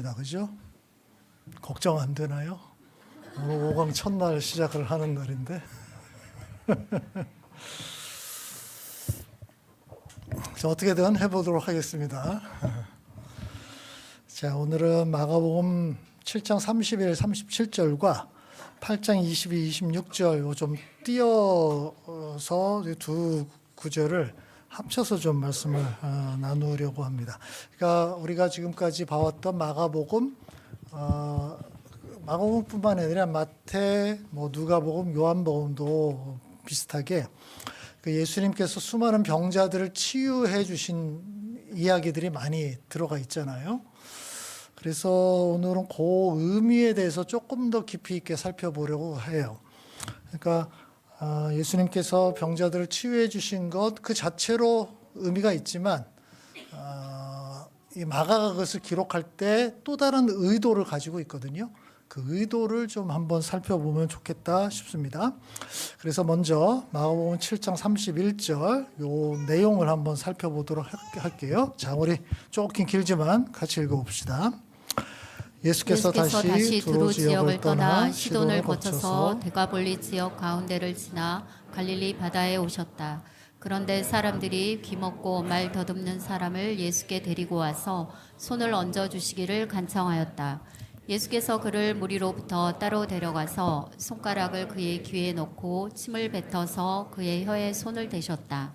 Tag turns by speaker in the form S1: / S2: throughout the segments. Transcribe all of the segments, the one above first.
S1: 좋습니다. 그죠? 걱정 안 되나요? 오늘 5강 첫날 시작을 하는 날인데. 자, 어떻게든 해보도록 하겠습니다. 자, 오늘은 마가복음 7장 31, 37절과 8장 22, 26절 좀 띄어서 두 구절을 합쳐서 좀 말씀을 나누려고 합니다. 그러니까 우리가 지금까지 봐왔던 마가복음뿐만 아니라 마태, 누가복음, 요한복음도 비슷하게 그 예수님께서 수많은 병자들을 치유해 주신 이야기들이 많이 들어가 있잖아요. 그래서 오늘은 그 의미에 대해서 조금 더 깊이 있게 살펴보려고 해요. 그러니까 예수님께서 병자들을 치유해 주신 것 그 자체로 의미가 있지만 이 마가가 그것을 기록할 때 또 다른 의도를 가지고 있거든요. 그 의도를 좀 한번 살펴보면 좋겠다 싶습니다. 그래서 먼저 마가복음 7장 31절 요 내용을 한번 살펴보도록 할게요. 자, 우리 조금 길지만 같이 읽어봅시다. 예수께서 다시 두로 지역을 떠나 시돈을 거쳐서
S2: 데가볼리 지역 가운데를 지나 갈릴리 바다에 오셨다. 그런데 사람들이 귀먹고 말 더듬는 사람을 예수께 데리고 와서 손을 얹어 주시기를 간청하였다. 예수께서 그를 무리로부터 따로 데려가서 손가락을 그의 귀에 넣고 침을 뱉어서 그의 혀에 손을 대셨다.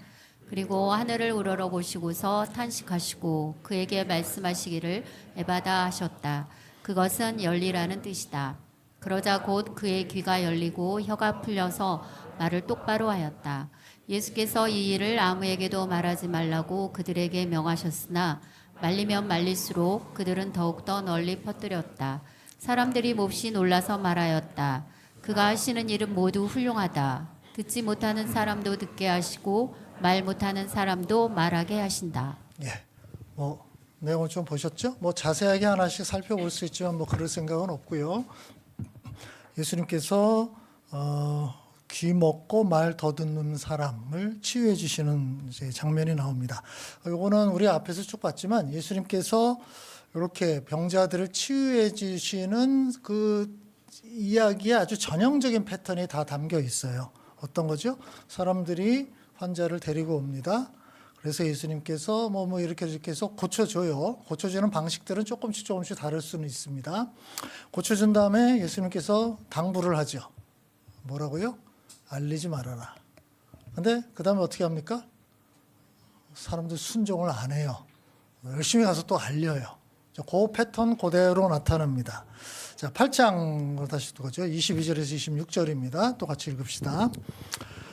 S2: 그리고 하늘을 우러러 보시고서 탄식하시고 그에게 말씀하시기를 에바다 하셨다. 그것은 열리라는 뜻이다. 그러자 곧 그의 귀가 열리고 혀가 풀려서 말을 똑바로 하였다. 예수께서 이 일을 아무에게도 말하지 말라고 그들에게 명하셨으나 말리면 말릴수록 그들은 더욱더 널리 퍼뜨렸다. 사람들이 몹시 놀라서 말하였다. 그가 하시는 일은 모두 훌륭하다. 듣지 못하는 사람도 듣게 하시고 말 못하는 사람도 말하게 하신다.
S1: 예, 내용을 좀 보셨죠? 자세하게 하나씩 살펴볼 수 있지만 그럴 생각은 없고요. 예수님께서 귀 먹고 말 더듬는 사람을 치유해 주시는 이제 장면이 나옵니다. 이거는 우리 앞에서 쭉 봤지만 예수님께서 이렇게 병자들을 치유해 주시는 그 이야기에 아주 전형적인 패턴이 다 담겨 있어요. 어떤 거죠? 사람들이 환자를 데리고 옵니다. 그래서 예수님께서 이렇게 해서 고쳐줘요. 고쳐주는 방식들은 조금씩 다를 수는 있습니다. 고쳐준 다음에 예수님께서 당부를 하죠. 뭐라고요? 알리지 말아라. 근데 그 다음에 어떻게 합니까? 사람들 순종을 안 해요. 열심히 가서 또 알려요. 그 패턴 그대로 나타납니다. 자, 8장으로 다시 또 가죠. 22절에서 26절입니다. 또 같이 읽읍시다.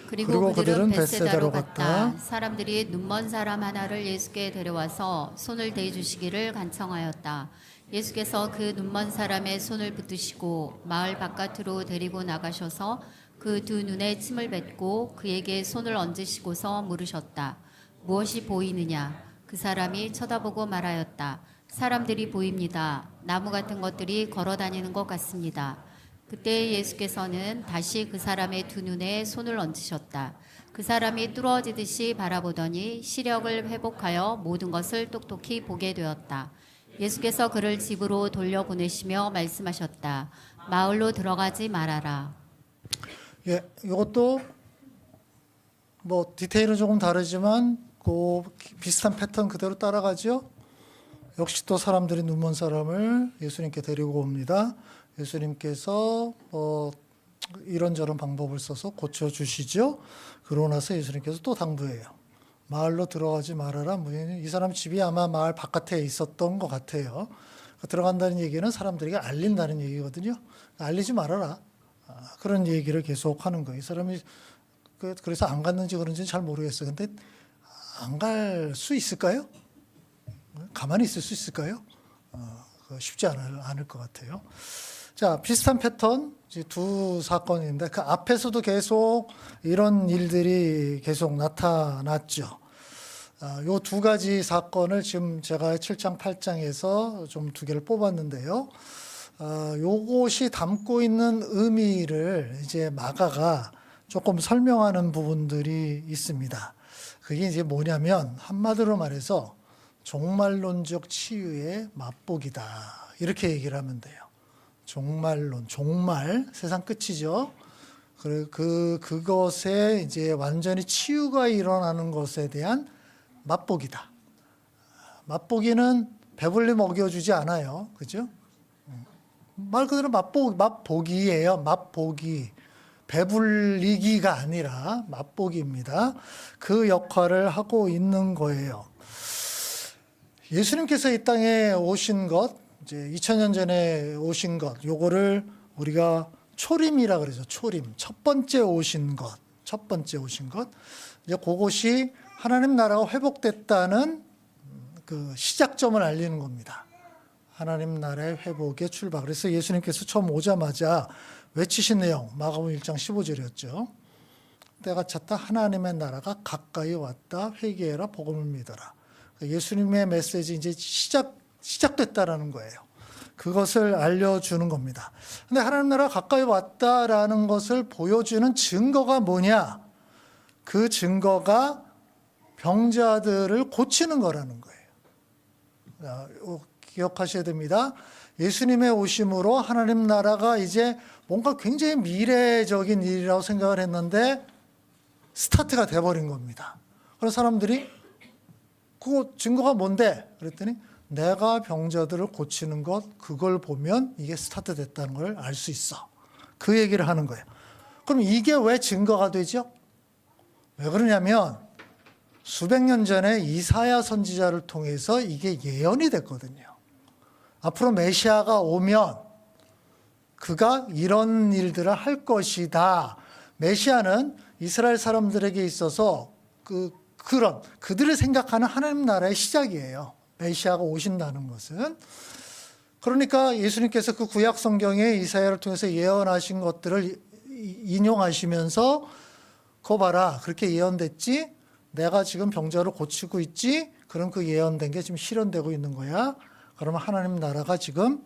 S2: 그리고 그들은 벳세다로 갔다. 사람들이 눈먼 사람 하나를 예수께 데려와서 손을 대주시기를 간청하였다. 예수께서 그 눈먼 사람의 손을 붙드시고 마을 바깥으로 데리고 나가셔서 그 두 눈에 침을 뱉고 그에게 손을 얹으시고서 물으셨다. 무엇이 보이느냐? 그 사람이 쳐다보고 말하였다. 사람들이 보입니다. 나무 같은 것들이 걸어다니는 것 같습니다. 그때 예수께서는 다시 그 사람의 두 눈에 손을 얹으셨다. 그 사람이 뚫어지듯이 바라보더니 시력을 회복하여 모든 것을 똑똑히 보게 되었다. 예수께서 그를 집으로 돌려보내시며 말씀하셨다. 마을로 들어가지 말아라.
S1: 예, 이것도 디테일은 조금 다르지만 그 비슷한 패턴 그대로 따라가죠. 역시 또 사람들이 눈먼 사람을 예수님께 데리고 옵니다. 예수님께서 이런저런 방법을 써서 고쳐주시죠. 그러고 나서 예수님께서 또 당부해요. 마을로 들어가지 말아라. 이 사람 집이 아마 마을 바깥에 있었던 것 같아요. 들어간다는 얘기는 사람들에게 알린다는 얘기거든요. 알리지 말아라. 그런 얘기를 계속 하는 거예요. 이 사람이 그래서 안 갔는지 그런지는 잘 모르겠어요. 근데 안 갈 수 있을까요? 가만히 있을 수 있을까요? 쉽지 않을 것 같아요. 자, 비슷한 패턴 두 사건인데 그 앞에서도 계속 이런 일들이 계속 나타났죠. 요 두 가지 사건을 지금 제가 7장, 8장에서 좀 두 개를 뽑았는데요. 요것이 담고 있는 의미를 이제 마가가 조금 설명하는 부분들이 있습니다. 그게 이제 뭐냐면 한마디로 말해서 종말론적 치유의 맛보기다. 이렇게 얘기를 하면 돼요. 종말론, 종말, 세상 끝이죠. 그것에 이제 완전히 치유가 일어나는 것에 대한 맛보기다. 맛보기는 배불리 먹여주지 않아요. 그죠? 말 그대로 맛보기예요. 맛보기. 배불리기가 아니라 맛보기입니다. 그 역할을 하고 있는 거예요. 예수님께서 이 땅에 오신 것, 이제 2000년 전에 오신 것, 요거를 우리가 초림이라 그러죠. 초림. 첫 번째 오신 것. 첫 번째 오신 것. 이제 그것이 하나님 나라가 회복됐다는 그 시작점을 알리는 겁니다. 하나님 나라의 회복의 출발. 그래서 예수님께서 처음 오자마자 외치신 내용, 마가복음 1장 15절이었죠. 때가 찼다. 하나님의 나라가 가까이 왔다. 회개해라. 복음을 믿어라. 예수님의 메시지 이제 시작됐다라는 거예요. 그것을 알려주는 겁니다. 근데 하나님 나라가 가까이 왔다라는 것을 보여주는 증거가 뭐냐? 그 증거가 병자들을 고치는 거라는 거예요. 기억하셔야 됩니다. 예수님의 오심으로 하나님 나라가 이제 뭔가 굉장히 미래적인 일이라고 생각을 했는데 스타트가 돼버린 겁니다. 그래서 사람들이 그거 증거가 뭔데? 그랬더니 내가 병자들을 고치는 것, 그걸 보면 이게 스타트 됐다는 걸 알 수 있어. 그 얘기를 하는 거예요. 그럼 이게 왜 증거가 되죠? 왜 그러냐면 수백 년 전에 이사야 선지자를 통해서 이게 예언이 됐거든요. 앞으로 메시아가 오면 그가 이런 일들을 할 것이다. 메시아는 이스라엘 사람들에게 있어서 그들을 생각하는 하나님 나라의 시작이에요. 메시아가 오신다는 것은. 그러니까 예수님께서 그 구약 성경에 이사야를 통해서 예언하신 것들을 인용하시면서 그거 봐라. 그렇게 예언됐지? 내가 지금 병자를 고치고 있지? 그럼 그 예언된 게 지금 실현되고 있는 거야. 그러면 하나님 나라가 지금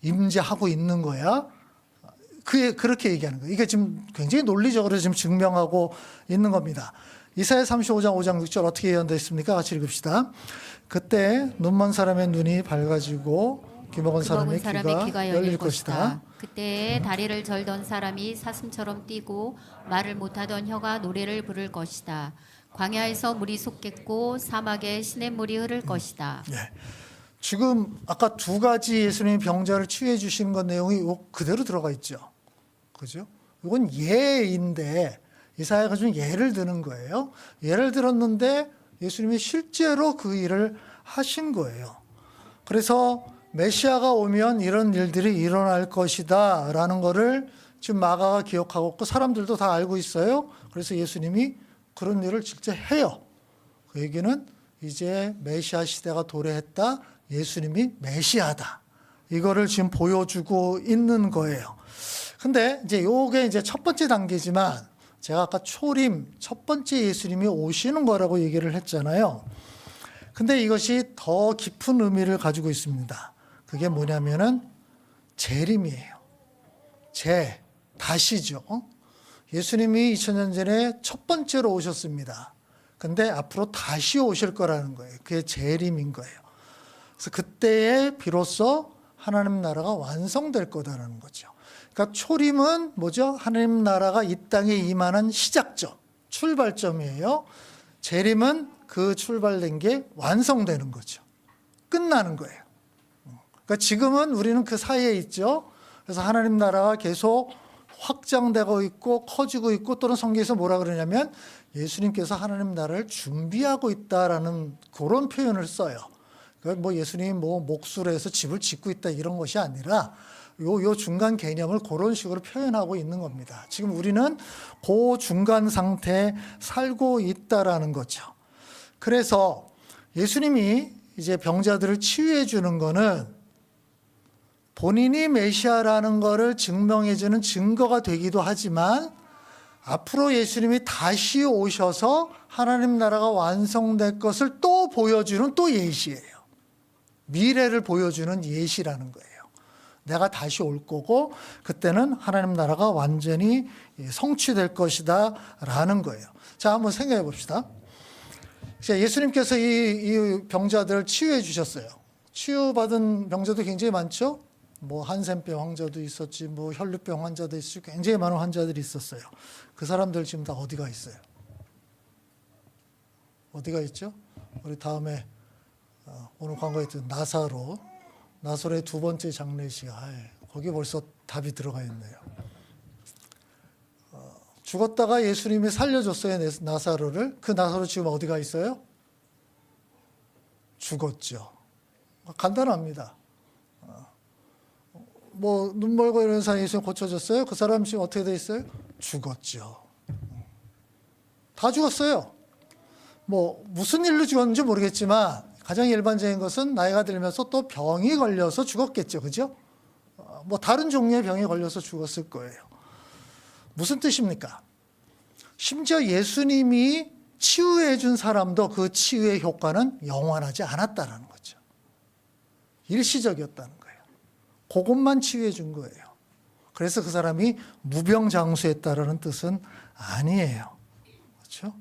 S1: 임재하고 있는 거야. 그렇게 얘기하는 거예요. 이게 지금 굉장히 논리적으로 지금 증명하고 있는 겁니다. 이사야 35장 5장 6절 어떻게 예언되어 있습니까? 같이 읽읍시다. 그때 눈먼 사람의 눈이 밝아지고 귀먹은 사람의 귀가 열릴 것이다.
S2: 그때 다리를 절던 사람이 사슴처럼 뛰고 말을 못하던 혀가 노래를 부를 것이다. 광야에서 물이 솟겠고 사막에 시냇물이 흐를 것이다.
S1: 네. 지금 아까 두 가지 예수님이 병자를 치유해 주시는 것 내용이 그대로 들어가 있죠. 그죠? 이건 예인데 이사야가 좀 예를 드는 거예요. 예를 들었는데 예수님이 실제로 그 일을 하신 거예요. 그래서 메시아가 오면 이런 일들이 일어날 것이다 라는 거를 지금 마가가 기억하고 있고 사람들도 다 알고 있어요. 그래서 예수님이 그런 일을 실제 해요. 그 얘기는 이제 메시아 시대가 도래했다. 예수님이 메시아다. 이거를 지금 보여주고 있는 거예요. 근데 이제 요게 이제 첫 번째 단계지만 제가 아까 초림, 첫 번째 예수님이 오시는 거라고 얘기를 했잖아요. 근데 이것이 더 깊은 의미를 가지고 있습니다. 그게 뭐냐면은 재림이에요. 다시죠. 예수님이 2000년 전에 첫 번째로 오셨습니다. 근데 앞으로 다시 오실 거라는 거예요. 그게 재림인 거예요. 그래서 그때에 비로소 하나님 나라가 완성될 거다라는 거죠. 그러니까 초림은 뭐죠? 하나님 나라가 이 땅에 임하는 시작점, 출발점이에요. 재림은 그 출발된 게 완성되는 거죠. 끝나는 거예요. 그러니까 지금은 우리는 그 사이에 있죠. 그래서 하나님 나라가 계속 확장되고 있고 커지고 있고 또는 성경에서 뭐라 그러냐면 예수님께서 하나님 나라를 준비하고 있다라는 그런 표현을 써요. 그러니까 뭐 예수님이 뭐 목수로 해서 집을 짓고 있다 이런 것이 아니라 요 중간 개념을 그런 식으로 표현하고 있는 겁니다. 지금 우리는 그 중간 상태에 살고 있다라는 거죠. 그래서 예수님이 이제 병자들을 치유해 주는 거는 본인이 메시아라는 것을 증명해 주는 증거가 되기도 하지만 앞으로 예수님이 다시 오셔서 하나님 나라가 완성될 것을 또 보여주는 또 예시예요. 미래를 보여주는 예시라는 거예요. 내가 다시 올 거고 그때는 하나님 나라가 완전히 성취될 것이다 라는 거예요. 자, 한번 생각해 봅시다. 예수님께서 이 병자들을 치유해 주셨어요. 치유받은 병자도 굉장히 많죠. 뭐 한센병 환자도 있었지, 뭐 혈류병 환자도 있었지, 굉장히 많은 환자들이 있었어요. 그 사람들 지금 다 어디가 있어요? 어디가 있죠? 우리 다음에 오늘 광고에 있던 나사로의 두 번째 장례식, 거기 벌써 답이 들어가 있네요. 죽었다가 예수님이 살려줬어요, 나사로를. 그 나사로 지금 어디가 있어요? 죽었죠. 간단합니다. 뭐 눈 멀고 이런 사람이 예수님 고쳐졌어요? 그 사람 지금 어떻게 돼 있어요? 죽었죠. 다 죽었어요. 뭐 무슨 일로 죽었는지 모르겠지만 가장 일반적인 것은 나이가 들면서 또 병이 걸려서 죽었겠죠. 그죠? 뭐 다른 종류의 병이 걸려서 죽었을 거예요. 무슨 뜻입니까? 심지어 예수님이 치유해 준 사람도 그 치유의 효과는 영원하지 않았다는 거죠. 일시적이었다는 거예요. 그것만 치유해 준 거예요. 그래서 그 사람이 무병장수했다라는 뜻은 아니에요. 그렇죠?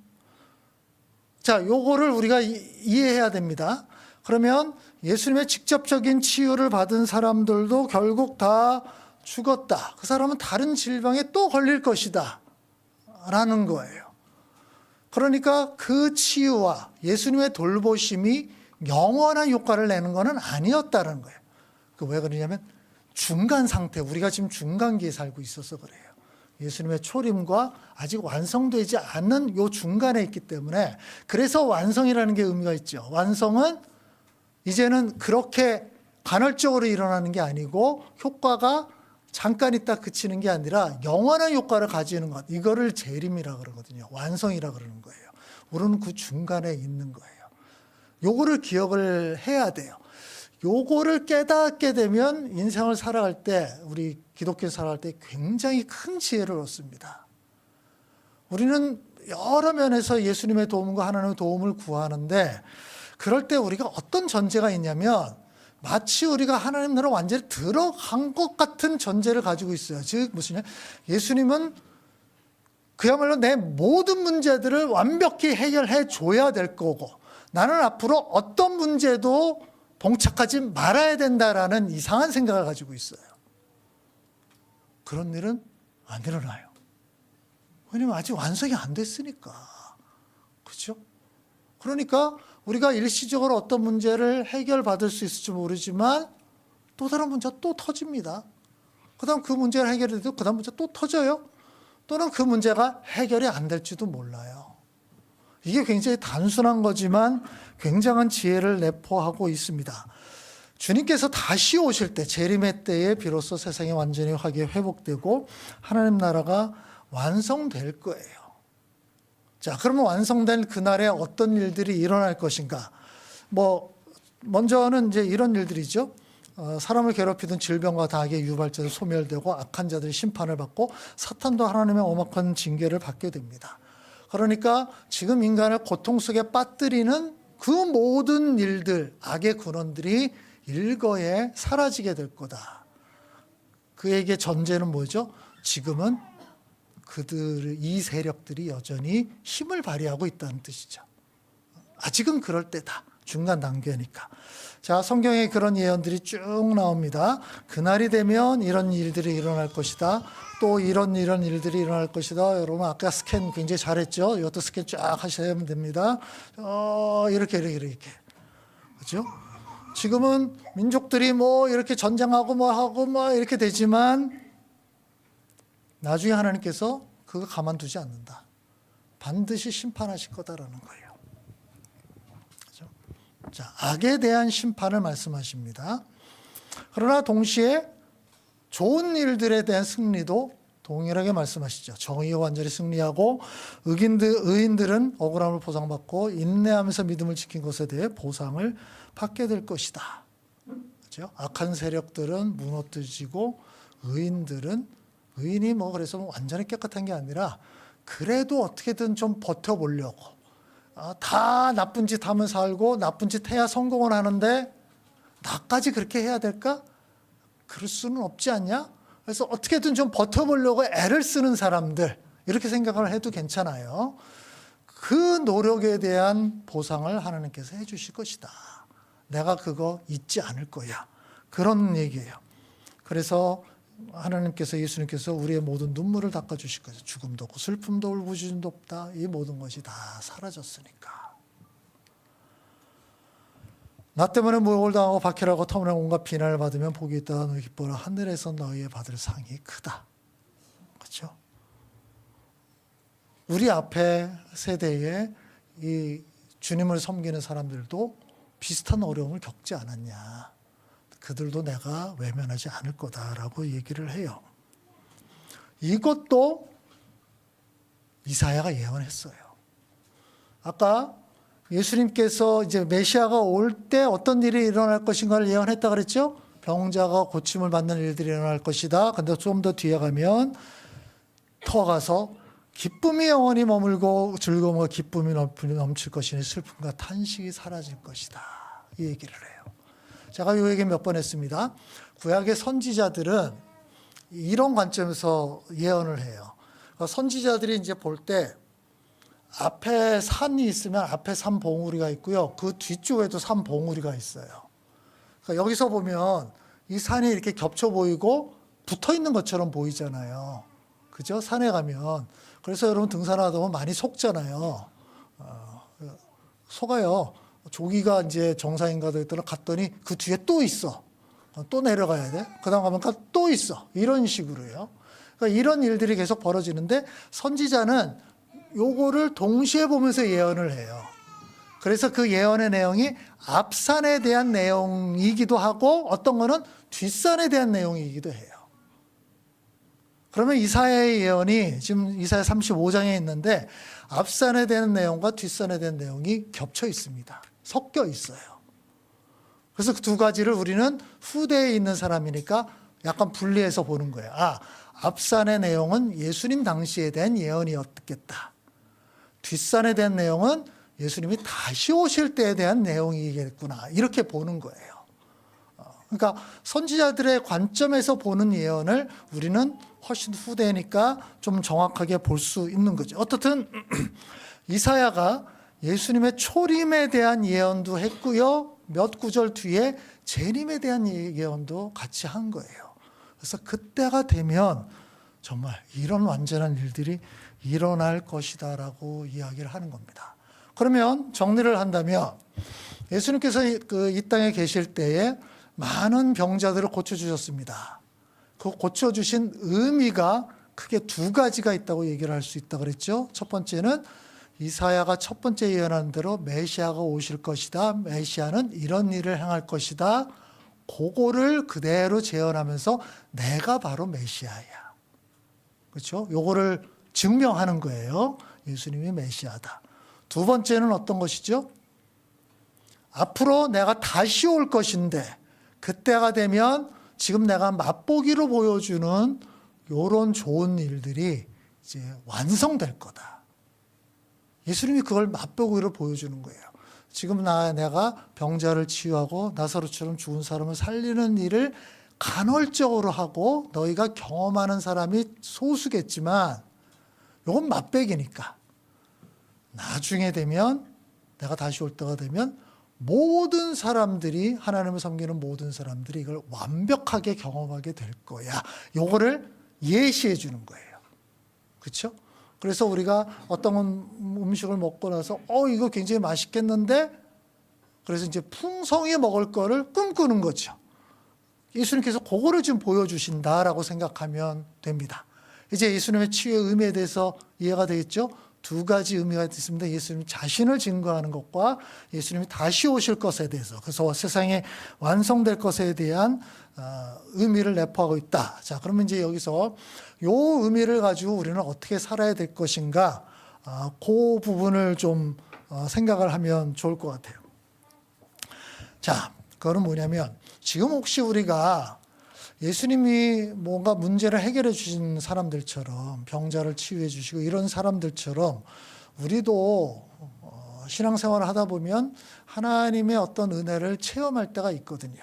S1: 자, 요거를 우리가 이해해야 됩니다. 그러면 예수님의 직접적인 치유를 받은 사람들도 결국 다 죽었다. 그 사람은 다른 질병에 또 걸릴 것이다. 라는 거예요. 그러니까 그 치유와 예수님의 돌보심이 영원한 효과를 내는 것은 아니었다는 거예요. 왜 그러냐면 중간 상태, 우리가 지금 중간기에 살고 있어서 그래요. 예수님의 초림과 아직 완성되지 않는 요 중간에 있기 때문에, 그래서 완성이라는 게 의미가 있죠. 완성은 이제는 그렇게 간헐적으로 일어나는 게 아니고 효과가 잠깐 있다 그치는 게 아니라 영원한 효과를 가지는 것, 이거를 재림이라 그러거든요. 완성이라 그러는 거예요. 우리는 그 중간에 있는 거예요. 요거를 기억을 해야 돼요. 요거를 깨닫게 되면 인생을 살아갈 때, 우리 기독교 살아갈 때 굉장히 큰 지혜를 얻습니다. 우리는 여러 면에서 예수님의 도움과 하나님의 도움을 구하는데, 그럴 때 우리가 어떤 전제가 있냐면 마치 우리가 하나님 나라 완전히 들어간 것 같은 전제를 가지고 있어요. 즉 무슨 예수님은 그야말로 내 모든 문제들을 완벽히 해결해 줘야 될 거고, 나는 앞으로 어떤 문제도 봉착하지 말아야 된다라는 이상한 생각을 가지고 있어요. 그런 일은 안 일어나요. 왜냐면 아직 완성이 안 됐으니까. 그렇죠? 그러니까 우리가 일시적으로 어떤 문제를 해결받을 수 있을지 모르지만 또 다른 문제가 또 터집니다. 그 다음 그 문제를 해결해도 그 다음 문제 또 터져요. 또는 그 문제가 해결이 안 될지도 몰라요. 이게 굉장히 단순한 거지만 굉장한 지혜를 내포하고 있습니다. 주님께서 다시 오실 때, 재림의 때에 비로소 세상이 완전히 회복되고 하나님 나라가 완성될 거예요. 자, 그러면 완성된 그날에 어떤 일들이 일어날 것인가? 먼저는 이제 이런 일들이죠. 사람을 괴롭히던 질병과 다악의 유발자들 소멸되고 악한 자들이 심판을 받고 사탄도 하나님의 엄혹한 징계를 받게 됩니다. 그러니까 지금 인간을 고통 속에 빠뜨리는 그 모든 일들, 악의 근원들이 일거에 사라지게 될 거다. 그에게 전제는 뭐죠? 지금은 이 세력들이 여전히 힘을 발휘하고 있다는 뜻이죠. 아직은 그럴 때다. 중간 단계니까. 자, 성경에 그런 예언들이 쭉 나옵니다. 그날이 되면 이런 일들이 일어날 것이다. 또 이런 일들이 일어날 것이다. 여러분 아까 스캔 굉장히 잘했죠? 이것도 스캔 쫙 하시면 됩니다. 이렇게. 그렇죠? 지금은 민족들이 이렇게 전쟁하고 이렇게 되지만 나중에 하나님께서 그거 가만두지 않는다. 반드시 심판하실 거다라는 거예요. 그렇죠? 자, 악에 대한 심판을 말씀하십니다. 그러나 동시에 좋은 일들에 대한 승리도 동일하게 말씀하시죠. 정의가 완전히 승리하고 의인들은 억울함을 보상받고 인내하면서 믿음을 지킨 것에 대해 보상을 받게 될 것이다. 그렇죠? 악한 세력들은 무너뜨리고 의인이 그래서 완전히 깨끗한 게 아니라 그래도 어떻게든 좀 버텨보려고 다 나쁜 짓 하면 살고 나쁜 짓 해야 성공을 하는데 나까지 그렇게 해야 될까? 그럴 수는 없지 않냐? 그래서 어떻게든 좀 버텨보려고 애를 쓰는 사람들, 이렇게 생각을 해도 괜찮아요. 그 노력에 대한 보상을 하나님께서 해 주실 것이다 내가 그거 잊지 않을 거야. 그런 얘기예요. 그래서 하나님께서, 예수님께서 우리의 모든 눈물을 닦아주실 거예요. 죽음도 없고 슬픔도 울부짖음도 없다. 이 모든 것이 다 사라졌으니까. 나 때문에 모욕을 당하고 박해라고 터무니없는 온갖 비난을 받으면 복이 있다. 너희 기뻐라. 하늘에서 너희의 받을 상이 크다. 그렇죠? 우리 앞에 세대에 이 주님을 섬기는 사람들도 비슷한 어려움을 겪지 않았냐. 그들도 내가 외면하지 않을 거다라고 얘기를 해요. 이것도 이사야가 예언했어요. 아까 예수님께서 이제 메시아가 올 때 어떤 일이 일어날 것인가를 예언했다 그랬죠? 병자가 고침을 받는 일들이 일어날 것이다. 근데 좀 더 뒤에 가면 더 가서 기쁨이 영원히 머물고 즐거움과 기쁨이 넘칠 것이니 슬픔과 탄식이 사라질 것이다. 이 얘기를 해요. 제가 이 얘기 몇 번 했습니다. 구약의 선지자들은 이런 관점에서 예언을 해요. 그러니까 선지자들이 이제 볼 때 앞에 산이 있으면 앞에 산 봉우리가 있고요. 그 뒤쪽에도 산 봉우리가 있어요. 그러니까 여기서 보면 이 산이 이렇게 겹쳐 보이고 붙어 있는 것처럼 보이잖아요. 그죠? 산에 가면. 그래서 여러분 등산하다 보면 많이 속잖아요. 속아요. 조기가 이제 정상인가 더했더니 갔더니 그 뒤에 또 있어. 또 내려가야 돼. 그 다음 가면 또 있어. 이런 식으로요. 그러니까 이런 일들이 계속 벌어지는데 선지자는 요거를 동시에 보면서 예언을 해요. 그래서 그 예언의 내용이 앞산에 대한 내용이기도 하고 어떤 거는 뒷산에 대한 내용이기도 해요. 그러면 이사야의 예언이 지금 이사야 35장에 있는데 앞산에 대한 내용과 뒷산에 대한 내용이 겹쳐 있습니다. 섞여 있어요. 그래서 그 두 가지를 우리는 후대에 있는 사람이니까 약간 분리해서 보는 거예요. 아, 앞산의 내용은 예수님 당시에 대한 예언이었겠다. 뒷산에 대한 내용은 예수님이 다시 오실 때에 대한 내용이겠구나. 이렇게 보는 거예요. 그러니까 선지자들의 관점에서 보는 예언을 우리는 훨씬 후대니까 좀 정확하게 볼 수 있는 거죠. 어떻든 이사야가 예수님의 초림에 대한 예언도 했고요. 몇 구절 뒤에 재림에 대한 예언도 같이 한 거예요. 그래서 그때가 되면 정말 이런 완전한 일들이 일어날 것이다라고 이야기를 하는 겁니다. 그러면 정리를 한다면 예수님께서 이 땅에 계실 때에 많은 병자들을 고쳐주셨습니다. 그 고쳐주신 의미가 크게 두 가지가 있다고 얘기를 할 수 있다고 그랬죠. 첫 번째는 이사야가 첫 번째 예언한 대로 메시아가 오실 것이다. 메시아는 이런 일을 행할 것이다. 그거를 그대로 재현하면서 내가 바로 메시아야. 그렇죠? 요거를 증명하는 거예요. 예수님이 메시아다. 두 번째는 어떤 것이죠? 앞으로 내가 다시 올 것인데 그때가 되면 지금 내가 맛보기로 보여주는 이런 좋은 일들이 이제 완성될 거다. 예수님이 그걸 맛보기로 보여주는 거예요. 지금 내가 병자를 치유하고 나사로처럼 죽은 사람을 살리는 일을 간헐적으로 하고 너희가 경험하는 사람이 소수겠지만 이건 맛배기니까 나중에 되면 내가 다시 올 때가 되면 모든 사람들이 하나님을 섬기는 모든 사람들이 이걸 완벽하게 경험하게 될 거야. 요거를 예시해 주는 거예요. 그렇죠? 그래서 우리가 어떤 음식을 먹고 나서 이거 굉장히 맛있겠는데 그래서 이제 풍성히 먹을 거를 꿈꾸는 거죠. 예수님께서 그거를 지금 보여주신다라고 생각하면 됩니다. 이제 예수님의 치유의 의미에 대해서 이해가 되겠죠? 두 가지 의미가 있습니다. 예수님 자신을 증거하는 것과 예수님이 다시 오실 것에 대해서, 그래서 세상에 완성될 것에 대한 의미를 내포하고 있다. 자, 그러면 이제 여기서 요 의미를 가지고 우리는 어떻게 살아야 될 것인가, 그 부분을 좀 생각을 하면 좋을 것 같아요. 자, 그거는 뭐냐면 지금 혹시 우리가 예수님이 뭔가 문제를 해결해 주신 사람들처럼 병자를 치유해 주시고 이런 사람들처럼 우리도 신앙생활을 하다 보면 하나님의 어떤 은혜를 체험할 때가 있거든요.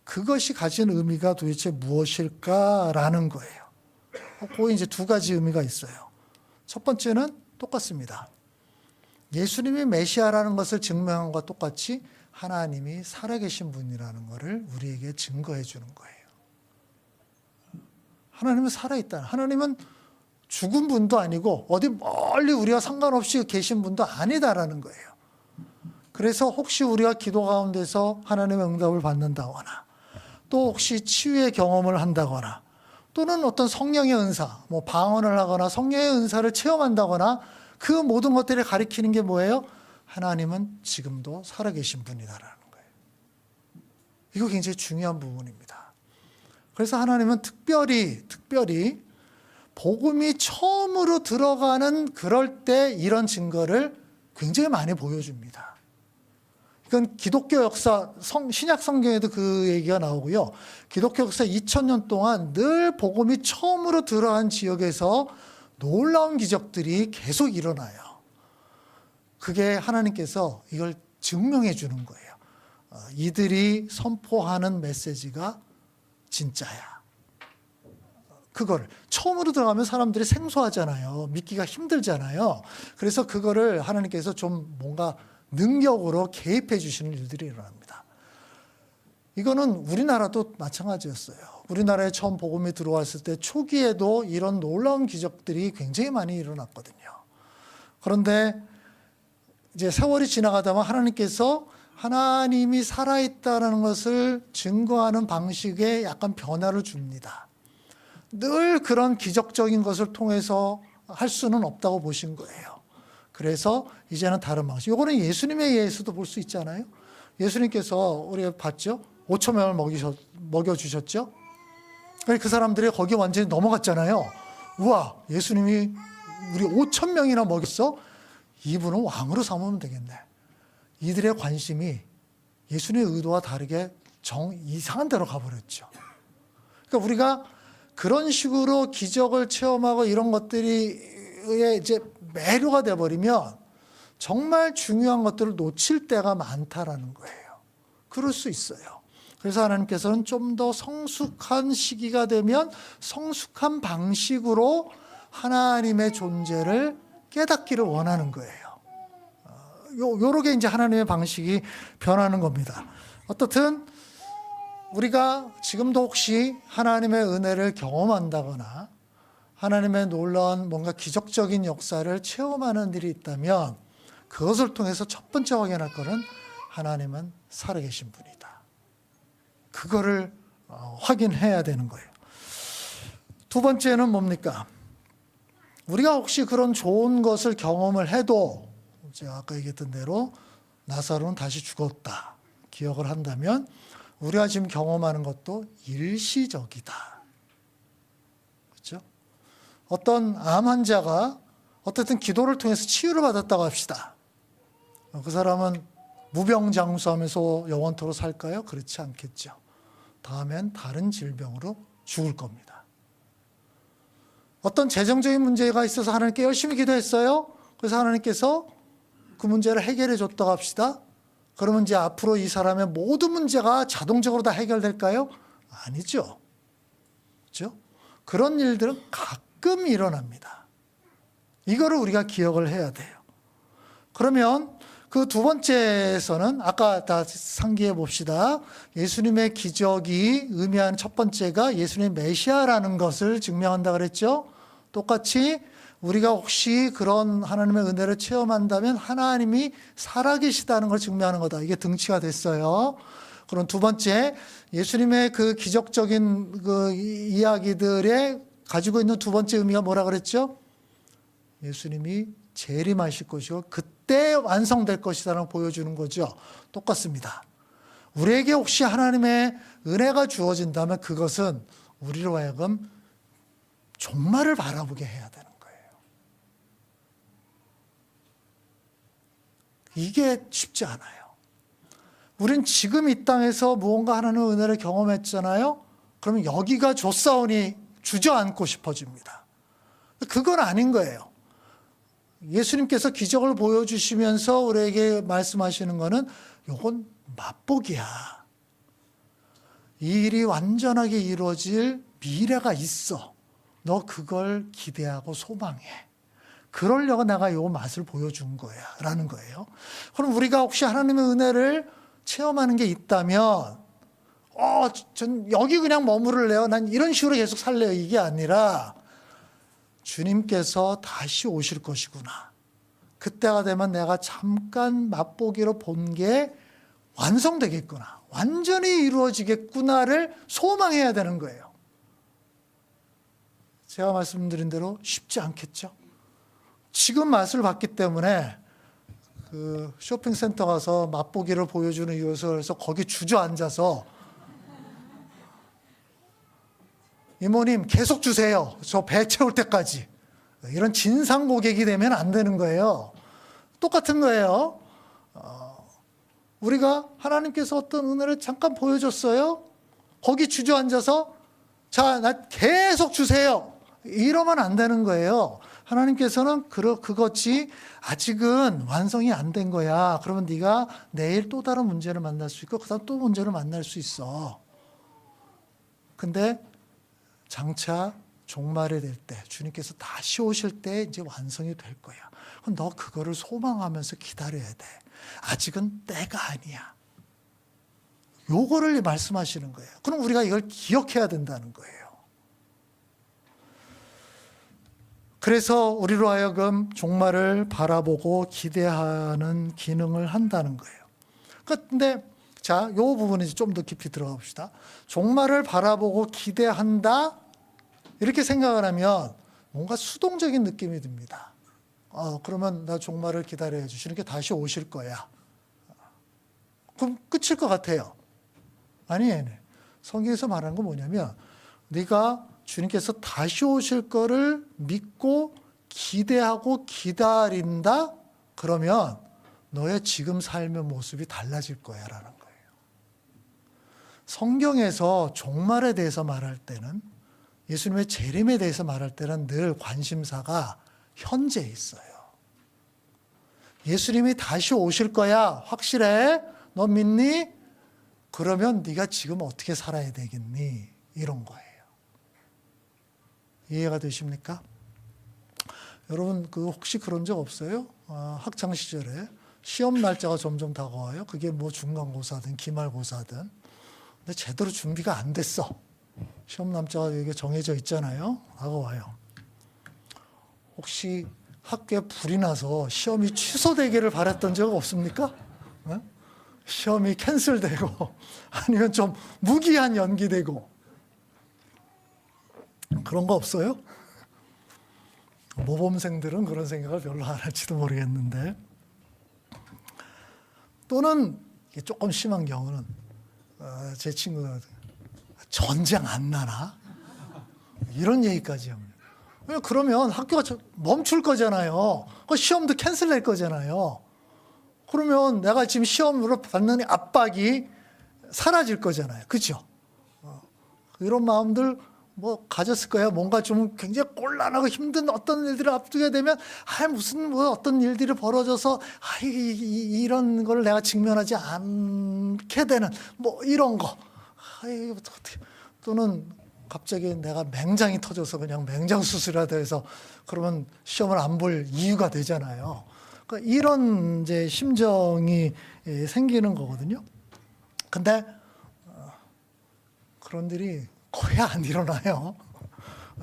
S1: 그것이 가진 의미가 도대체 무엇일까라는 거예요. 그 이제 두 가지 의미가 있어요. 첫 번째는 똑같습니다. 예수님이 메시아라는 것을 증명한 것과 똑같이 하나님이 살아계신 분이라는 것을 우리에게 증거해 주는 거예요. 하나님은 살아있다. 하나님은 죽은 분도 아니고 어디 멀리 우리와 상관없이 계신 분도 아니다라는 거예요. 그래서 혹시 우리가 기도 가운데서 하나님의 응답을 받는다거나 또 혹시 치유의 경험을 한다거나 또는 어떤 성령의 은사, 뭐 방언을 하거나 성령의 은사를 체험한다거나 그 모든 것들이 가리키는 게 뭐예요? 하나님은 지금도 살아계신 분이다라는 거예요. 이거 굉장히 중요한 부분입니다. 그래서 하나님은 특별히 복음이 처음으로 들어가는 그럴 때 이런 증거를 굉장히 많이 보여줍니다. 이건 기독교 역사, 신약 성경에도 그 얘기가 나오고요. 기독교 역사 2000년 동안 늘 복음이 처음으로 들어간 지역에서 놀라운 기적들이 계속 일어나요. 그게 하나님께서 이걸 증명해 주는 거예요. 이들이 선포하는 메시지가 진짜야. 그거를 처음으로 들어가면 사람들이 생소하잖아요. 믿기가 힘들잖아요. 그래서 그거를 하나님께서 좀 뭔가 능력으로 개입해 주시는 일들이 일어납니다. 이거는 우리나라도 마찬가지였어요. 우리나라에 처음 복음이 들어왔을 때 초기에도 이런 놀라운 기적들이 굉장히 많이 일어났거든요. 그런데 이제 세월이 지나가다 보면 하나님께서 하나님이 살아있다는 것을 증거하는 방식에 약간 변화를 줍니다. 늘 그런 기적적인 것을 통해서 할 수는 없다고 보신 거예요. 그래서 이제는 다른 방식. 이거는 예수님의 예에서도 볼 수 있잖아요. 예수님께서 우리가 봤죠. 5천 명을 먹여주셨죠. 그 사람들이 거기 완전히 넘어갔잖아요. 우와, 예수님이 우리 5천 명이나 먹였어? 이분은 왕으로 삼으면 되겠네. 이들의 관심이 예수님의 의도와 다르게 이상한 데로 가버렸죠. 그러니까 우리가 그런 식으로 기적을 체험하고 이런 것들이 이제 매료가 돼버리면 정말 중요한 것들을 놓칠 때가 많다라는 거예요. 그럴 수 있어요. 그래서 하나님께서는 좀 더 성숙한 시기가 되면 성숙한 방식으로 하나님의 존재를 깨닫기를 원하는 거예요. 요렇게 이제 하나님의 방식이 변하는 겁니다. 어떻든 우리가 지금도 혹시 하나님의 은혜를 경험한다거나 하나님의 놀라운 뭔가 기적적인 역사를 체험하는 일이 있다면 그것을 통해서 첫 번째 확인할 것은 하나님은 살아계신 분이다. 그거를 확인해야 되는 거예요. 두 번째는 뭡니까? 우리가 혹시 그런 좋은 것을 경험을 해도 제가 아까 얘기했던 대로 나사로는 다시 죽었다 기억을 한다면 우리가 지금 경험하는 것도 일시적이다. 그렇죠? 어떤 암 환자가 어쨌든 기도를 통해서 치유를 받았다고 합시다. 그 사람은 무병장수하면서 영원토록 살까요? 그렇지 않겠죠. 다음엔 다른 질병으로 죽을 겁니다. 어떤 재정적인 문제가 있어서 하나님께 열심히 기도했어요. 그래서 하나님께서 그 문제를 해결해 줬다고 합시다. 그러면 이제 앞으로 이 사람의 모든 문제가 자동적으로 다 해결될까요? 아니죠. 그렇죠? 그런 일들은 가끔 일어납니다. 이거를 우리가 기억을 해야 돼요. 그러면 그 두 번째에서는 아까 다 상기해 봅시다. 예수님의 기적이 의미하는 첫 번째가 예수님의 메시아라는 것을 증명한다 그랬죠. 똑같이 우리가 혹시 그런 하나님의 은혜를 체험한다면 하나님이 살아계시다는 걸 증명하는 거다. 이게 등치가 됐어요. 그럼 두 번째, 예수님의 그 기적적인 그 이야기들에 가지고 있는 두 번째 의미가 뭐라 그랬죠? 예수님이 재림하실 것이고 그때 완성될 것이다라고 보여주는 거죠. 똑같습니다. 우리에게 혹시 하나님의 은혜가 주어진다면 그것은 우리로 하여금 종말을 바라보게 해야 되는 거예요. 이게 쉽지 않아요. 우린 지금 이 땅에서 무언가 하나님의 은혜를 경험했잖아요. 그러면 여기가 좋사오니 주저앉고 싶어집니다. 그건 아닌 거예요. 예수님께서 기적을 보여주시면서 우리에게 말씀하시는 거는 이건 맛보기야. 이 일이 완전하게 이루어질 미래가 있어. 너 그걸 기대하고 소망해. 그러려고 내가 이 맛을 보여준 거야 라는 거예요. 그럼 우리가 혹시 하나님의 은혜를 체험하는 게 있다면 전 여기 그냥 머무를래요. 난 이런 식으로 계속 살래요. 이게 아니라 주님께서 다시 오실 것이구나. 그때가 되면 내가 잠깐 맛보기로 본 게 완성되겠구나. 완전히 이루어지겠구나를 소망해야 되는 거예요. 제가 말씀드린 대로 쉽지 않겠죠. 지금 맛을 봤기 때문에 그 쇼핑센터 가서 맛보기를 보여주는 이유에서 거기 주저앉아서 이모님 계속 주세요. 저 배 채울 때까지. 이런 진상 고객이 되면 안 되는 거예요. 똑같은 거예요. 우리가 하나님께서 어떤 은혜를 잠깐 보여줬어요. 거기 주저앉아서 자, 나 계속 주세요. 이러면 안 되는 거예요. 하나님께서는 그것이 아직은 완성이 안 된 거야. 그러면 네가 내일 또 다른 문제를 만날 수 있고 그다음 또 문제를 만날 수 있어. 근데 장차 종말이 될 때, 주님께서 다시 오실 때 이제 완성이 될 거야. 그럼 너 그거를 소망하면서 기다려야 돼. 아직은 때가 아니야. 요거를 말씀하시는 거예요. 그럼 우리가 이걸 기억해야 된다는 거예요. 그래서 우리로 하여금 종말을 바라보고 기대하는 기능을 한다는 거예요. 근데 자, 요 부분에 좀 더 깊이 들어가 봅시다. 종말을 바라보고 기대한다 이렇게 생각을 하면 뭔가 수동적인 느낌이 듭니다. 그러면 나 종말을 기다려야지. 주님께 다시 오실 거야. 그럼 끝일 것 같아요. 아니에요. 성경에서 말하는 건 뭐냐면 네가 주님께서 다시 오실 거를 믿고 기대하고 기다린다? 그러면 너의 지금 삶의 모습이 달라질 거야 라는 거예요. 성경에서 종말에 대해서 말할 때는 예수님의 재림에 대해서 말할 때는 늘 관심사가 현재에 있어요. 예수님이 다시 오실 거야. 확실해? 너 믿니? 그러면 네가 지금 어떻게 살아야 되겠니? 이런 거예요. 이해가 되십니까? 여러분 혹시 그런 적 없어요? 학창 시절에 시험 날짜가 점점 다가와요. 그게 뭐 중간고사든 기말고사든. 근데 제대로 준비가 안 됐어. 시험 날짜가 여기 정해져 있잖아요. 다가와요. 혹시 학교에 불이 나서 시험이 취소되기를 바랐던 적 없습니까? 네? 시험이 캔슬되고 아니면 좀 무기한 연기되고 그런 거 없어요? 모범생들은 그런 생각을 별로 안 할지도 모르겠는데 또는 조금 심한 경우는 제 친구들 전쟁 안 나나? 이런 얘기까지 합니다. 그러면 학교가 멈출 거잖아요. 시험도 캔슬될 거잖아요. 그러면 내가 지금 시험으로 받는 압박이 사라질 거잖아요. 그렇죠? 이런 마음들 가졌을 거예요. 뭔가 좀 굉장히 곤란하고 힘든 어떤 일들을 앞두게 되면 무슨 어떤 일들이 벌어져서 이런 걸 내가 직면하지 않게 되는 이런 거. 또는 갑자기 내가 맹장이 터져서 그냥 맹장 수술이라도 해서 그러면 시험을 안 볼 이유가 되잖아요. 그러니까 이런 이제 심정이 생기는 거거든요. 근데 그런 일이 거의 안 일어나요.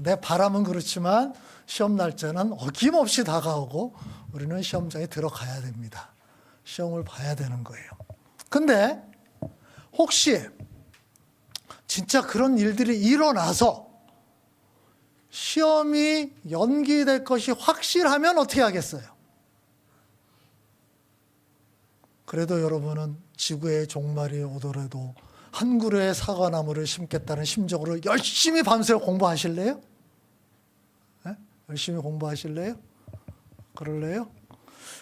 S1: 내 바람은 그렇지만 시험 날짜는 어김없이 다가오고 우리는 시험장에 들어가야 됩니다. 시험을 봐야 되는 거예요. 근데 혹시 진짜 그런 일들이 일어나서 시험이 연기될 것이 확실하면 어떻게 하겠어요? 그래도 여러분은 지구의 종말이 오더라도 한 그루의 사과나무를 심겠다는 심정으로 열심히 밤새 공부하실래요? 네? 열심히 공부하실래요? 그럴래요?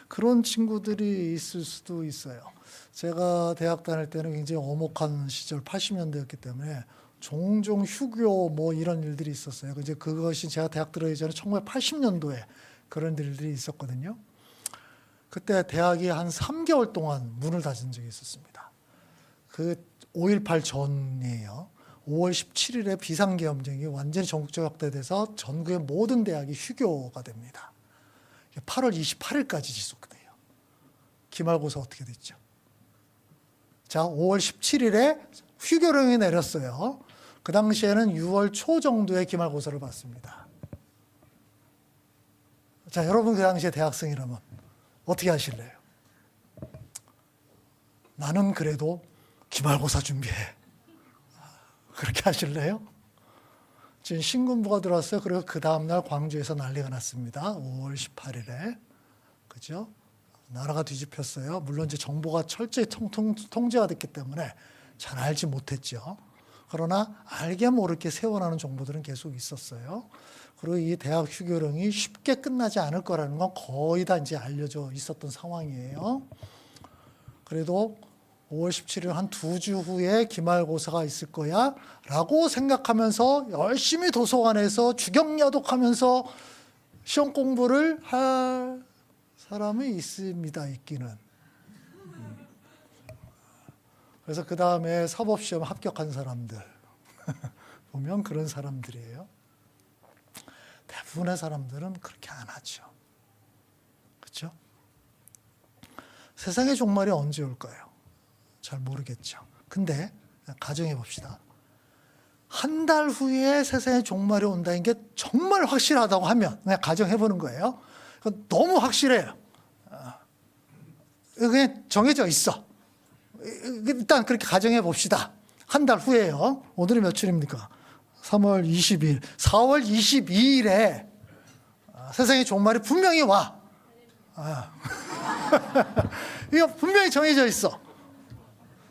S1: 그런 친구들이 있을 수도 있어요. 제가 대학 다닐 때는 굉장히 엄혹한 시절 80년대였기 때문에 종종 휴교 이런 일들이 있었어요. 이제 그것이 제가 대학 들어가기 전에 1980년도에 그런 일들이 있었거든요. 그때 대학이 한 3개월 동안 문을 닫은 적이 있었습니다. 그 5.18 전이에요. 5월 17일에 비상계엄령이 완전히 전국적으로 확대돼서 전국의 모든 대학이 휴교가 됩니다. 8월 28일까지 지속돼요. 기말고사 어떻게 됐죠? 자, 5월 17일에 휴교령이 내렸어요. 그 당시에는 6월 초 정도에 기말고사를 받습니다. 자, 여러분 그 당시에 대학생이라면 어떻게 하실래요? 나는 그래도 기말고사 준비해. 그렇게 하실래요? 지금 신군부가 들어왔어요. 그리고 그 다음날 광주에서 난리가 났습니다. 5월 18일에. 그죠? 나라가 뒤집혔어요. 물론 이제 정보가 철저히 통제가 됐기 때문에 잘 알지 못했죠. 그러나 알게 모르게 세워나는 정보들은 계속 있었어요. 그리고 이 대학 휴교령이 쉽게 끝나지 않을 거라는 건 거의 다 이제 알려져 있었던 상황이에요. 그래도 5월 17일 한 2주 후에 기말고사가 있을 거야 라고 생각하면서 열심히 도서관에서 주경야독하면서 시험 공부를 할 사람이 있습니다. 있기는. 그래서 그 다음에 사법시험 합격한 사람들 보면 그런 사람들이에요. 대부분의 사람들은 그렇게 안 하죠. 그렇죠? 세상의 종말이 언제 올까요? 잘 모르겠죠. 근데 가정해 봅시다. 한 달 후에 세상의 종말이 온다는 게 정말 확실하다고 하면 그냥 가정해 보는 거예요. 너무 확실해요. 그냥 정해져 있어. 일단 그렇게 가정해 봅시다. 한 달 후에요. 오늘이 며칠입니까? 3월 20일. 4월 22일에 세상의 종말이 분명히 와. 이거 분명히 정해져 있어.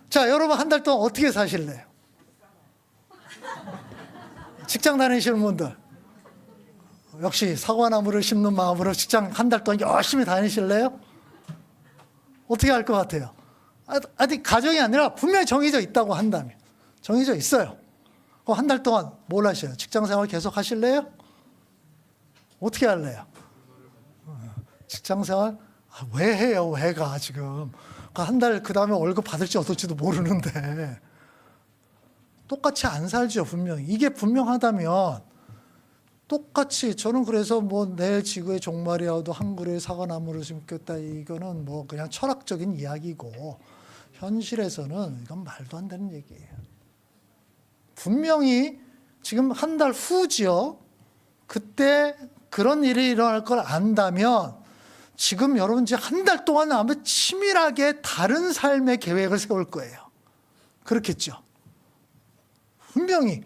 S1: 자, 여러분 한 달 동안 어떻게 사실래요? 직장 다니시는 분들 역시 사과나무를 심는 마음으로 직장 한 달 동안 열심히 다니실래요? 어떻게 할 것 같아요? 아니 가정이 아니라 분명히 정해져 있다고 한다면 정해져 있어요. 한 달 동안 뭘 하셔요? 직장생활 계속 하실래요? 어떻게 할래요? 직장생활 왜 해요? 왜가 지금 한 달 그 다음에 월급 받을지 어떨지도 모르는데 똑같이 안 살죠. 분명히 이게 분명하다면 똑같이 저는 그래서 뭐 내일 지구의 종말이어도 한 그루의 사과나무를 심겠다 이거는 뭐 그냥 철학적인 이야기고 현실에서는 이건 말도 안 되는 얘기예요. 분명히 지금 한 달 후지요. 그때 그런 일이 일어날 걸 안다면 지금 여러분 이제 한 달 동안 아마 치밀하게 다른 삶의 계획을 세울 거예요. 그렇겠죠. 분명히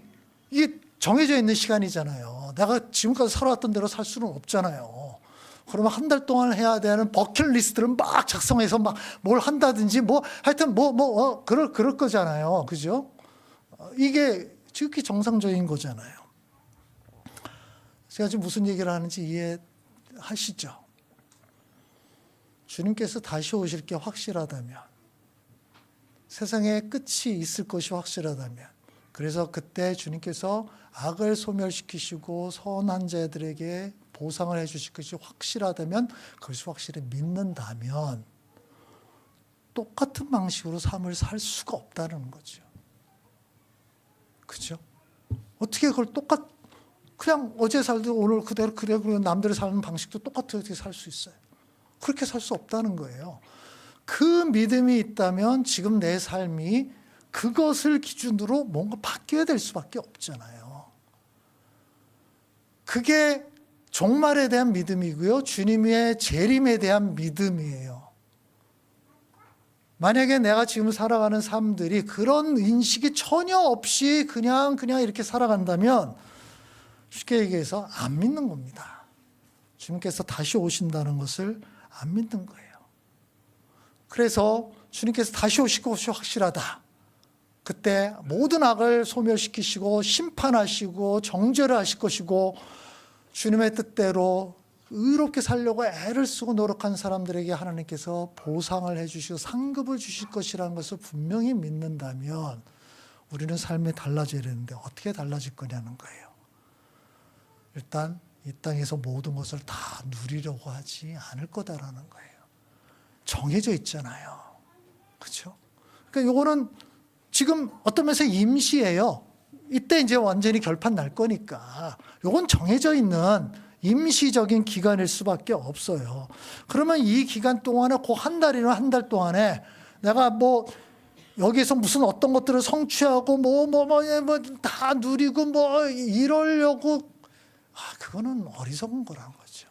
S1: 이게 정해져 있는 시간이잖아요. 내가 지금까지 살아왔던 대로 살 수는 없잖아요. 그러면 한 달 동안 해야 되는 버킷리스트를 막 작성해서 막 뭘 한다든지 뭐 하여튼 그럴 거잖아요. 그죠? 이게 지극히 정상적인 거잖아요. 제가 지금 무슨 얘기를 하는지 이해하시죠? 주님께서 다시 오실 게 확실하다면, 세상에 끝이 있을 것이 확실하다면, 그래서 그때 주님께서 악을 소멸시키시고 선한 자들에게 보상을 해주실 것이 확실하다면, 그것이 확실히 믿는다면 똑같은 방식으로 삶을 살 수가 없다는 거죠. 그죠? 어떻게 그걸 그냥 어제 살던 오늘 그대로 남들이 사는 방식도 똑같이 어떻게 살 수 있어요? 그렇게 살 수 없다는 거예요. 그 믿음이 있다면 지금 내 삶이 그것을 기준으로 뭔가 바뀌어야 될 수밖에 없잖아요. 그게 종말에 대한 믿음이고요. 주님의 재림에 대한 믿음이에요. 만약에 내가 지금 살아가는 삶들이 그런 인식이 전혀 없이 그냥 이렇게 살아간다면 쉽게 얘기해서 안 믿는 겁니다. 주님께서 다시 오신다는 것을 안 믿는 거예요. 그래서 주님께서 다시 오실 것이 확실하다. 그때 모든 악을 소멸시키시고 심판하시고 정죄를 하실 것이고 주님의 뜻대로 의롭게 살려고 애를 쓰고 노력한 사람들에게 하나님께서 보상을 해주시고 상급을 주실 것이라는 것을 분명히 믿는다면 우리는 삶이 달라져야 되는데 어떻게 달라질 거냐는 거예요. 일단 이 땅에서 모든 것을 다 누리려고 하지 않을 거다라는 거예요. 정해져 있잖아요. 그렇죠? 그러니까 이거는 지금 어떤 면에서 임시예요. 이때 이제 완전히 결판 날 거니까 이건 정해져 있는 임시적인 기간일 수밖에 없어요. 그러면 이 기간 동안에 그 한 달이나 한 달 동안에 내가 뭐 여기서 무슨 어떤 것들을 성취하고 다 누리고 이러려고 그거는 어리석은 거라는 거죠.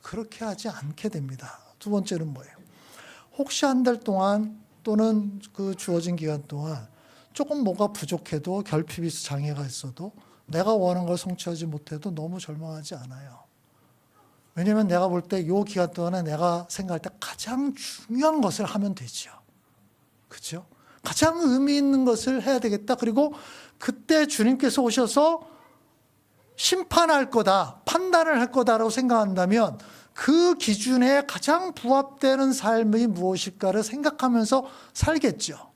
S1: 그렇게 하지 않게 됩니다. 두 번째는 뭐예요? 혹시 한 달 동안 또는 그 주어진 기간 동안 조금 뭐가 부족해도 결핍이 장애가 있어도 내가 원하는 걸 성취하지 못해도 너무 절망하지 않아요. 왜냐하면 내가 볼 때 이 기간 동안에 내가 생각할 때 가장 중요한 것을 하면 되죠. 그렇죠? 가장 의미 있는 것을 해야 되겠다. 그리고 그때 주님께서 오셔서 심판할 거다, 판단을 할 거다라고 생각한다면 그 기준에 가장 부합되는 삶이 무엇일까를 생각하면서 살겠죠.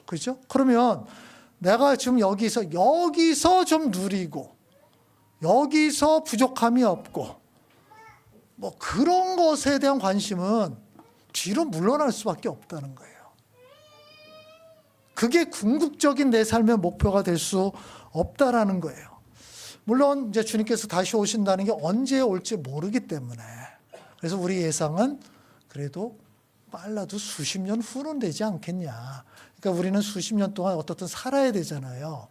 S1: 그렇죠? 그러면 내가 지금 여기서 좀 누리고 여기서 부족함이 없고 그런 것에 대한 관심은 뒤로 물러날 수밖에 없다는 거예요. 그게 궁극적인 내 삶의 목표가 될 수 없다라는 거예요. 물론 이제 주님께서 다시 오신다는 게 언제 올지 모르기 때문에 그래서 우리 예상은 그래도 빨라도 수십 년 후는 되지 않겠냐. 그러니까 우리는 수십 년 동안 어떻든 살아야 되잖아요.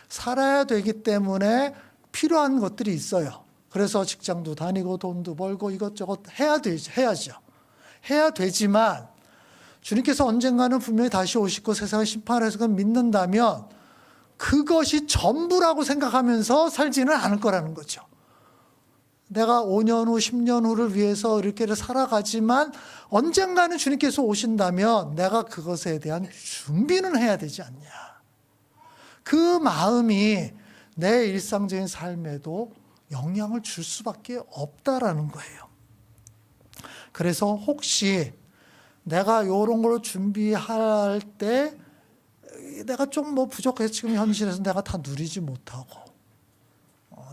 S1: 살아야 되기 때문에 필요한 것들이 있어요. 그래서 직장도 다니고 돈도 벌고 이것저것 해야죠. 해야 되지만 주님께서 언젠가는 분명히 다시 오시고 세상을 심판해서 그걸 믿는다면 그것이 전부라고 생각하면서 살지는 않을 거라는 거죠. 내가 5년 후, 10년 후를 위해서 이렇게 살아가지만 언젠가는 주님께서 오신다면 내가 그것에 대한 준비는 해야 되지 않냐. 그 마음이 내 일상적인 삶에도 영향을 줄 수밖에 없다라는 거예요. 그래서 혹시 내가 이런 걸 준비할 때 내가 좀 부족해서 지금 현실에서 내가 다 누리지 못하고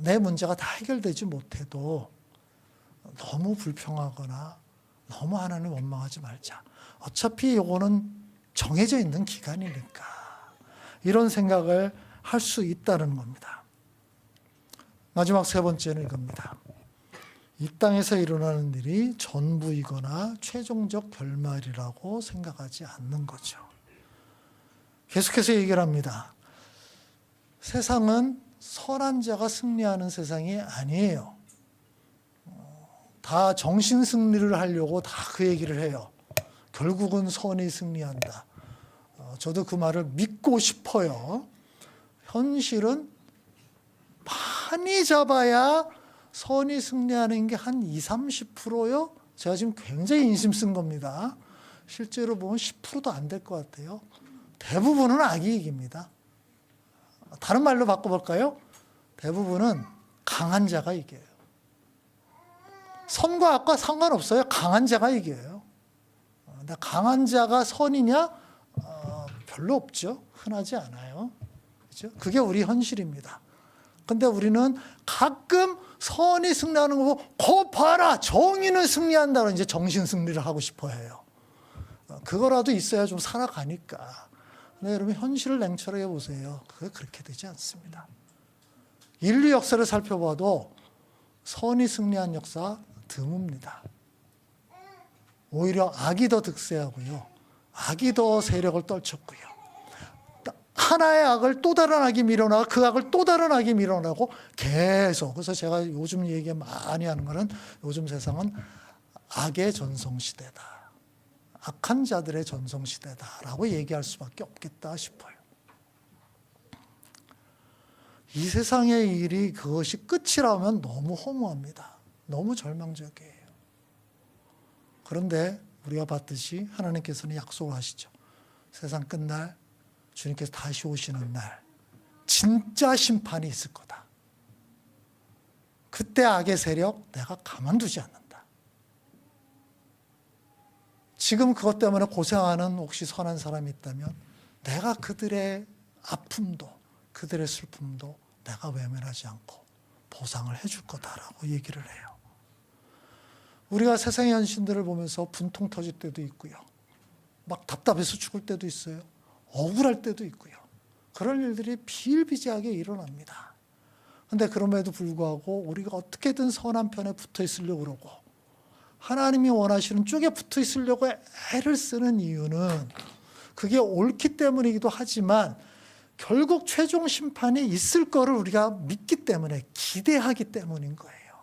S1: 내 문제가 다 해결되지 못해도 너무 불평하거나 너무 하나님 원망하지 말자. 어차피 이거는 정해져 있는 기간이니까 이런 생각을 할 수 있다는 겁니다. 마지막 세 번째는 이겁니다. 이 땅에서 일어나는 일이 전부이거나 최종적 결말이라고 생각하지 않는 거죠. 계속해서 얘기를 합니다. 세상은 선한 자가 승리하는 세상이 아니에요. 다 정신 승리를 하려고 다 그 얘기를 해요. 결국은 선이 승리한다. 저도 그 말을 믿고 싶어요. 현실은 많이 잡아야 선이 승리하는 게 한 20, 30%요? 제가 지금 굉장히 인심 쓴 겁니다. 실제로 보면 10%도 안 될 것 같아요. 대부분은 악이 이깁니다. 다른 말로 바꿔볼까요? 대부분은 강한 자가 이겨요. 선과 악과 상관없어요. 강한 자가 이겨요. 근데 강한 자가 선이냐? 별로 없죠. 흔하지 않아요. 그렇죠? 그게 우리 현실입니다. 근데 우리는 가끔 선이 승리하는 거고, 거 봐라! 정의는 승리한다고 이제 정신 승리를 하고 싶어 해요. 그거라도 있어야 좀 살아가니까. 근데 여러분, 현실을 냉철하게 보세요. 그게 그렇게 되지 않습니다. 인류 역사를 살펴봐도 선이 승리한 역사 드뭅니다. 오히려 악이 더 득세하고요. 악이 더 세력을 떨쳤고요. 하나의 악을 또 다른 악이 밀어나고 그 악을 또 다른 악이 밀어나고 계속. 그래서 제가 요즘 얘기 많이 하는 거는 요즘 세상은 악의 전성시대다. 악한 자들의 전성시대다라고 얘기할 수밖에 없겠다 싶어요. 이 세상의 일이 그것이 끝이라면 너무 허무합니다. 너무 절망적이에요. 그런데 우리가 봤듯이 하나님께서는 약속을 하시죠. 세상 끝날 주님께서 다시 오시는 날 진짜 심판이 있을 거다. 그때 악의 세력 내가 가만두지 않는다. 지금 그것 때문에 고생하는 혹시 선한 사람이 있다면 내가 그들의 아픔도 그들의 슬픔도 내가 외면하지 않고 보상을 해줄 거다라고 얘기를 해요. 우리가 세상의 현실들을 보면서 분통 터질 때도 있고요. 막 답답해서 죽을 때도 있어요. 억울할 때도 있고요. 그런 일들이 비일비재하게 일어납니다. 그런데 그럼에도 불구하고 우리가 어떻게든 선한 편에 붙어 있으려고 그러고 하나님이 원하시는 쪽에 붙어 있으려고 애를 쓰는 이유는 그게 옳기 때문이기도 하지만 결국 최종 심판이 있을 거를 우리가 믿기 때문에, 기대하기 때문인 거예요.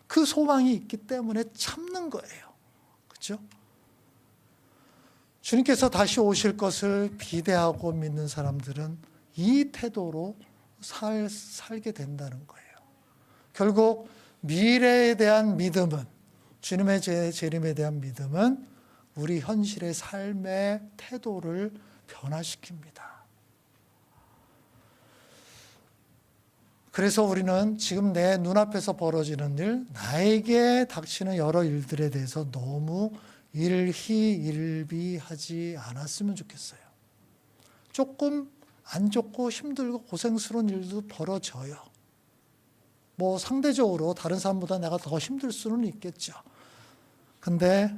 S1: 그 소망이 있기 때문에 참는 거예요. 그렇죠? 주님께서 다시 오실 것을 기대하고 믿는 사람들은 이 태도로 살게 된다는 거예요. 결국 미래에 대한 믿음은, 주님의 재림에 대한 믿음은 우리 현실의 삶의 태도를 변화시킵니다. 그래서 우리는 지금 내 눈앞에서 벌어지는 일, 나에게 닥치는 여러 일들에 대해서 너무 일희일비하지 않았으면 좋겠어요. 조금 안 좋고 힘들고 고생스러운 일도 벌어져요. 뭐 상대적으로 다른 사람보다 내가 더 힘들 수는 있겠죠. 근데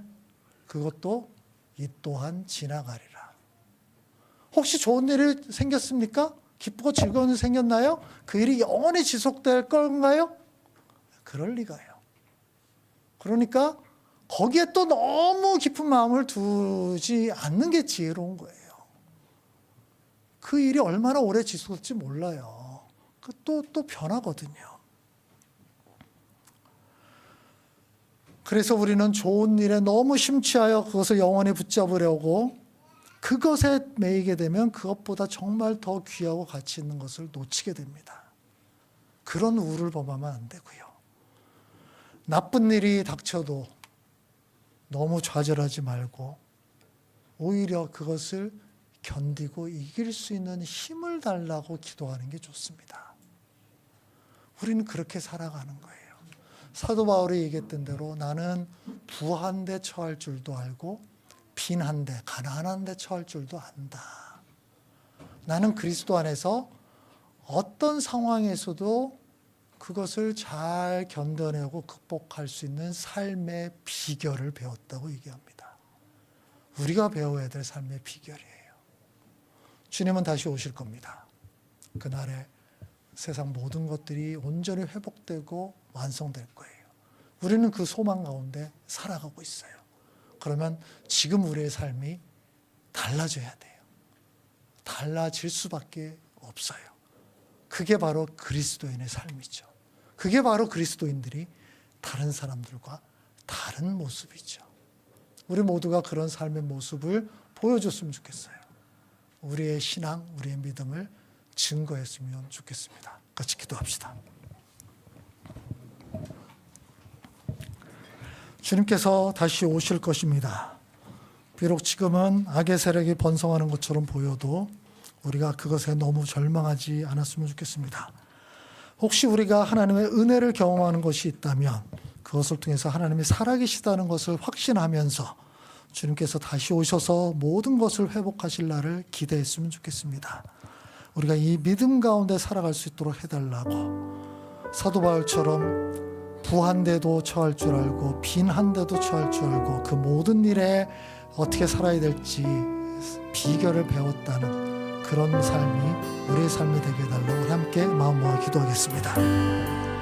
S1: 그것도 이 또한 지나가리라. 혹시 좋은 일이 생겼습니까? 기쁘고 즐거운 일이 생겼나요? 그 일이 영원히 지속될 건가요? 그럴 리가요. 그러니까 거기에 또 너무 깊은 마음을 두지 않는 게 지혜로운 거예요. 그 일이 얼마나 오래 지속될지 몰라요. 또 변하거든요. 그래서 우리는 좋은 일에 너무 심취하여 그것을 영원히 붙잡으려고 그것에 매이게 되면 그것보다 정말 더 귀하고 가치 있는 것을 놓치게 됩니다. 그런 우를 범하면 안 되고요. 나쁜 일이 닥쳐도 너무 좌절하지 말고 오히려 그것을 견디고 이길 수 있는 힘을 달라고 기도하는 게 좋습니다. 우리는 그렇게 살아가는 거예요. 사도 바울이 얘기했던 대로 나는 부한 데 처할 줄도 알고 빈한 데, 가난한 데 처할 줄도 안다. 나는 그리스도 안에서 어떤 상황에서도 그것을 잘 견뎌내고 극복할 수 있는 삶의 비결을 배웠다고 얘기합니다. 우리가 배워야 될 삶의 비결이에요. 주님은 다시 오실 겁니다. 그날에 세상 모든 것들이 온전히 회복되고 완성될 거예요. 우리는 그 소망 가운데 살아가고 있어요. 그러면 지금 우리의 삶이 달라져야 돼요. 달라질 수밖에 없어요. 그게 바로 그리스도인의 삶이죠. 그게 바로 그리스도인들이 다른 사람들과 다른 모습이죠. 우리 모두가 그런 삶의 모습을 보여줬으면 좋겠어요. 우리의 신앙, 우리의 믿음을 증거했으면 좋겠습니다. 같이 기도합시다. 주님께서 다시 오실 것입니다. 비록 지금은 악의 세력이 번성하는 것처럼 보여도 우리가 그것에 너무 절망하지 않았으면 좋겠습니다. 혹시 우리가 하나님의 은혜를 경험하는 것이 있다면 그것을 통해서 하나님이 살아계시다는 것을 확신하면서 주님께서 다시 오셔서 모든 것을 회복하실 날을 기대했으면 좋겠습니다. 우리가 이 믿음 가운데 살아갈 수 있도록 해달라고, 사도 바울처럼 부한 데도 처할 줄 알고 빈한 데도 처할 줄 알고 그 모든 일에 어떻게 살아야 될지 비결을 배웠다는 그런 삶이 우리의 삶이 되게 해달라고 우리 함께 마음 모아 기도하겠습니다.